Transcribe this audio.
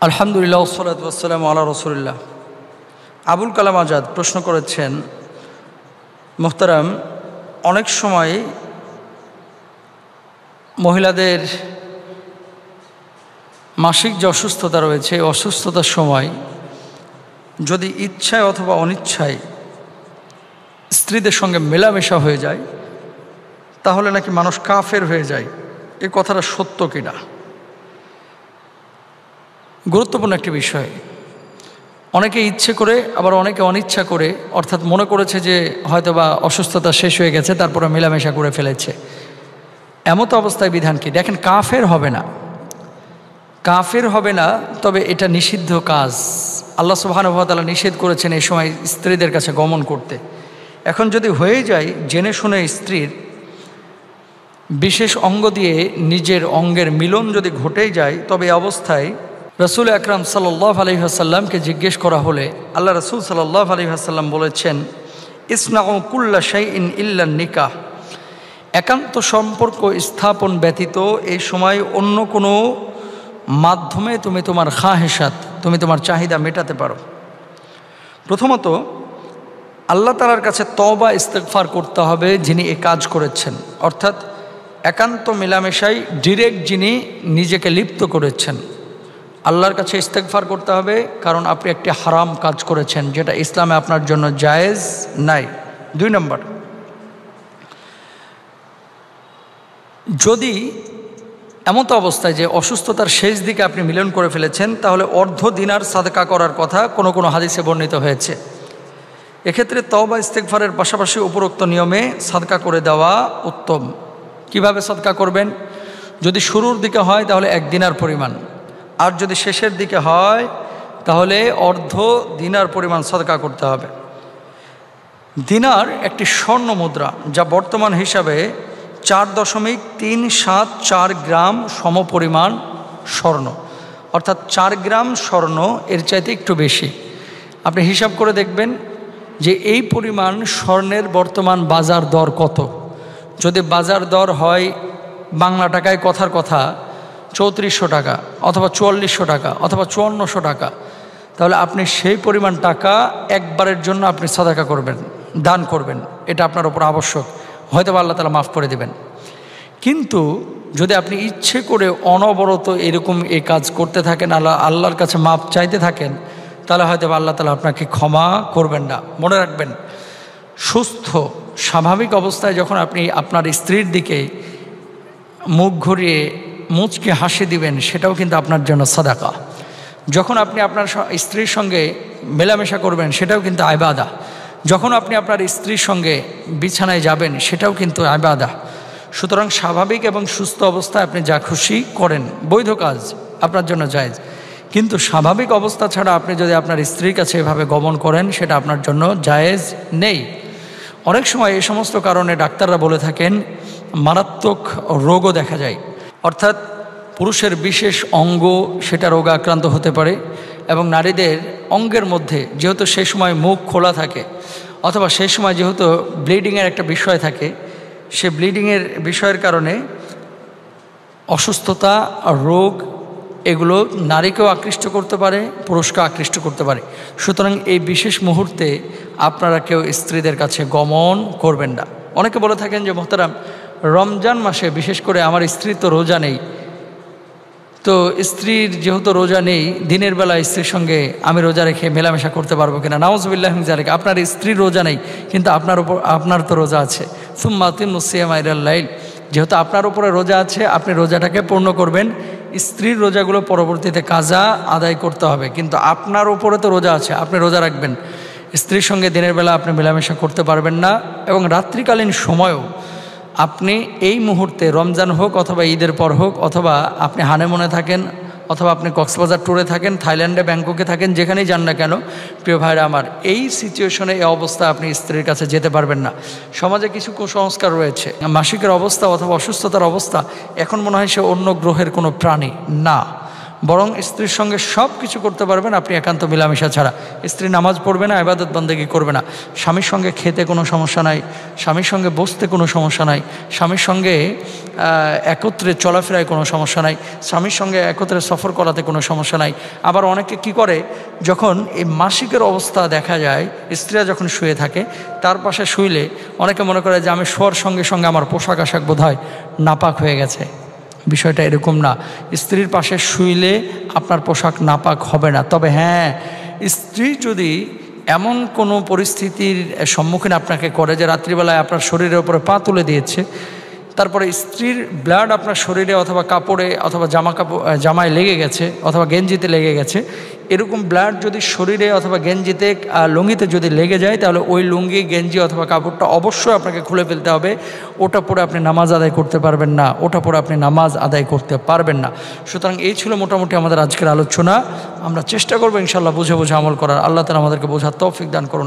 আলহামদুলিল্লাহ ওয়াসসালাতু ওয়াসসালামু আলা রাসূলিল্লাহ। আবুল কালাম আজাদ প্রশ্ন করেছেন, মুহতারাম, অনেক সময় মহিলাদের মাসিক যে অসুস্থতা রয়েছে, অসুস্থতার সময় যদি ইচ্ছায় অথবা অনিচ্ছায় স্ত্রীদের সঙ্গে মেলামেশা হয়ে যায় তাহলে নাকি মানুষ কাফের হয়ে যায়। এই কথাটা সত্য কিনা? গুরুত্বপূর্ণ একটি বিষয়। অনেকে ইচ্ছে করে, আবার অনেকে অনিচ্ছা করে, অর্থাৎ মনে করেছে যে হয়তোবা অসুস্থতা শেষ হয়ে গেছে, তারপরে মেলামেশা করে ফেলেছে। এমত অবস্থায় বিধান কি? দেখেন, কাফের হবে না, কাফের হবে না, তবে এটা নিষিদ্ধ কাজ। আল্লাহ সুবহানাহু ওয়া তাআলা নিষেধ করেছেন এই সময় স্ত্রীদের কাছে গমন করতে। এখন যদি হয়ে যায় জেনে শুনে স্ত্রীর বিশেষ অঙ্গ দিয়ে নিজের অঙ্গের মিলন যদি ঘটেই যায়, তবে এই অবস্থায় রাসূল আকরাম সাল্লাল্লাহু আলাইহি ওয়াসাল্লামকে জিজ্ঞেস করা হলে আল্লাহ রাসূল সাল্লাল্লাহু আলাইহি ওয়াসাল্লাম বলেছেন, ইসনাউ কুল্লা শাইইন ইল্লা নিকাহ। একান্ত সম্পর্ক স্থাপন ব্যতীত এই সময় অন্য কোনো মাধ্যমে তুমি তোমার খাহেসাত, তুমি তোমার চাহিদা মেটাতে পারো। প্রথমত আল্লাহ তাআলার কাছে তওবা ইস্তেগফার করতে হবে যিনি এই কাজ করেছেন, অর্থাৎ একান্ত মেলামেশায় ডিরেক্ট যিনি নিজেকে লিপ্ত করেছেন, আল্লাহর কাছে ইস্তেগফার করতে হবে, কারণ আপনি একটি হারাম কাজ করেছেন যেটা ইসলামে আপনার জন্য জায়েজ নাই। 2 নম্বর, যদি এমত অবস্থায় যে অসুস্থতার শেষ দিকে আপনি মিলন করে ফেলেছেন, তাহলে অর্ধ দিনার সাদকা করার কথা কোনো কোনো হাদিসে বর্ণিত হয়েছে। এক্ষেত্রে তওবা ইস্তেগফারের পাশাপাশি উপরোক্ত নিয়মে সাদকা করে দেওয়া উত্তম। কিভাবে সাদকা করবেন? যদি শুরুর দিকে হয় তাহলে 1 দিনার পরিমাণ, আর যদি শেষের দিকে হয় তাহলে অর্ধ দিনার পরিমাণ সাদকা করতে হবে। দিনার একটি স্বর্ণ মুদ্রা, যা বর্তমান হিসাবে 4.374 গ্রাম সমপরিমাণ স্বর্ণ, অর্থাৎ 4 গ্রাম স্বর্ণ, এর চাইতে একটু বেশি। আপনি হিসাব করে দেখবেন যে এই পরিমাণ স্বর্ণের বর্তমান বাজার দর কত। যদি বাজার দর হয় বাংলা টাকায় কথার কথা 3400 টাকা অথবা 4400 টাকা অথবা 5400 টাকা, তাহলে আপনি সেই পরিমাণ টাকা একবারের জন্য আপনি সাদাকা করবেন, দান করবেন। এটা আপনার উপর আবশ্যক, হয়তো আল্লাহ তাআলা মাফ করে দেবেন। কিন্তু যদি আপনি ইচ্ছে করে অনবরত এরকম এই কাজ করতে থাকেন, আল্লাহর কাছে মাফ চাইতে থাকেন, তাহলে হয়তো আল্লাহ তাআলা আপনাকে ক্ষমা করবেন না। মনে রাখবেন, সুস্থ স্বাভাবিক অবস্থায় যখন আপনি আপনার স্ত্রীর দিকে মুখ ঘুরিয়ে মুচকে হাসি দিবেন, সেটাও কিন্তু আপনার জন্য সাদাকা। যখন আপনি আপনার স্ত্রীর সঙ্গে মেলামেশা করবেন, সেটাও কিন্তু ইবাদত। যখন আপনি আপনার স্ত্রীর সঙ্গে বিছানায় যাবেন, সেটাও কিন্তু ইবাদত। সুতরাং স্বাভাবিক এবং সুস্থ অবস্থায় আপনি যা খুশি করেন, বৈধ কাজ, আপনার জন্য জায়েজ। কিন্তু স্বাভাবিক অবস্থা ছাড়া আপনি যদি আপনার স্ত্রীর কাছে এভাবে গমন করেন, সেটা আপনার জন্য জায়েজ নেই। অনেক সময় এই সমস্ত কারণে ডাক্তাররা বলে থাকেন মারাত্মক রোগও দেখা যায়, অর্থাৎ পুরুষের বিশেষ অঙ্গ সেটা রোগে আক্রান্ত হতে পারে, এবং নারীদের অঙ্গের মধ্যে যেহেতু সেই সময় মুখ খোলা থাকে, অথবা সেই সময় যেহেতু ব্লিডিংয়ের একটা বিষয় থাকে, সে ব্লিডিংয়ের বিষয়ের কারণে অসুস্থতা, রোগ, এগুলো নারীকেও আকৃষ্ট করতে পারে, পুরুষকে আকৃষ্ট করতে পারে। সুতরাং এই বিশেষ মুহূর্তে আপনারা কেউ স্ত্রীদের কাছে গমন করবেন না। অনেকে বলে থাকেন যে মোহতারাম, রমজান মাসে বিশেষ করে আমার স্ত্রীর তো রোজা নেই, তো স্ত্রীর যেহেতু রোজা নেই, দিনের বেলা স্ত্রীর সঙ্গে আমি রোজা রেখে মেলামেশা করতে পারবো কিনা? নাউযুবিল্লাহি মিন যালিক। আপনার স্ত্রীর রোজা নেই, কিন্তু আপনার তো রোজা আছে। সুম্মা আতিম্মুস সিয়ামা ইলাল লাইল। যেহেতু আপনার উপরে রোজা আছে, আপনি রোজাটাকে পূর্ণ করবেন। স্ত্রীর রোজাগুলো পরবর্তীতে কাজা আদায় করতে হবে, কিন্তু আপনার উপরে তো রোজা আছে, আপনি রোজা রাখবেন। স্ত্রীর সঙ্গে দিনের বেলা আপনি মেলামেশা করতে পারবেন না, এবং রাত্রিকালীন সময়ও আপনি এই মুহূর্তে, রমজান হোক অথবা ঈদের পর হোক, অথবা আপনি হানিমুনে থাকেন, অথবা আপনি কক্সবাজার ট্যুরে থাকেন, থাইল্যান্ডে, ব্যাংককে থাকেন, যেখানেই যান না কেন প্রিয় ভাইরা আমার, এই সিচুয়েশনে, এই অবস্থা আপনি স্ত্রীর কাছে যেতে পারবেন না। সমাজে কিছু কুসংস্কার রয়েছে, মাসিকের অবস্থা অথবা অসুস্থতার অবস্থা, এখন মনে হয় সে অন্য গ্রহের কোনো প্রাণী না। বরং স্ত্রীর সঙ্গে সব কিছু করতে পারবেন আপনি একান্ত মিলামেশা ছাড়া। স্ত্রী নামাজ পড়বে না, ইবাদত বন্দেগী করবে না, স্বামীর সঙ্গে খেতে কোনো সমস্যা নাই, স্বামীর সঙ্গে বসতে কোনো সমস্যা নাই, স্বামীর সঙ্গে একত্রে চলাফেরায় কোনো সমস্যা নাই, স্বামীর সঙ্গে একত্রে সফর করাতে কোনো সমস্যা নাই। আবার অনেকে কি করে, যখন এই মাসিকের অবস্থা দেখা যায়, স্ত্রীরা যখন শুয়ে থাকে তার পাশে শুইলে অনেকে মনে করে যে আমি শোয়ার সঙ্গে সঙ্গে আমার পোশাক আশাক বোধ হয় নাপাক হয়ে গেছে। বিষয়টা এরকম না। স্ত্রীর পাশে শুইলে আপনার পোশাক নাপাক হবে না। তবে হ্যাঁ, স্ত্রী যদি এমন কোনো পরিস্থিতির সম্মুখীন আপনাকে করে যে রাত্রিবেলায় আপনার শরীরের উপরে পা তুলে দিয়েছে, তারপরে স্ত্রীর ব্লাড আপনার শরীরে অথবা কাপড়ে অথবা জামায় লেগে গেছে অথবা গেঞ্জিতে লেগে গেছে, এরকম ব্লাড যদি শরীরে অথবা গেঞ্জিতে লুঙ্গিতে যদি লেগে যায়, তাহলে ওই লুঙ্গি গেঞ্জি অথবা কাপড়টা অবশ্যই আপনাকে খুলে ফেলতে হবে। ওটা পরে আপনি নামাজ আদায় করতে পারবেন না, ওটা পরে আপনি নামাজ আদায় করতে পারবেন না। সুতরাং এই ছিল মোটামুটি আমাদের আজকের আলোচনা। আমরা চেষ্টা করবো ইনশাল্লাহ বুঝে বুঝে আমল করার। আল্লাহ তাআলা আমাদেরকে বোঝার তৌফিক দান করুন।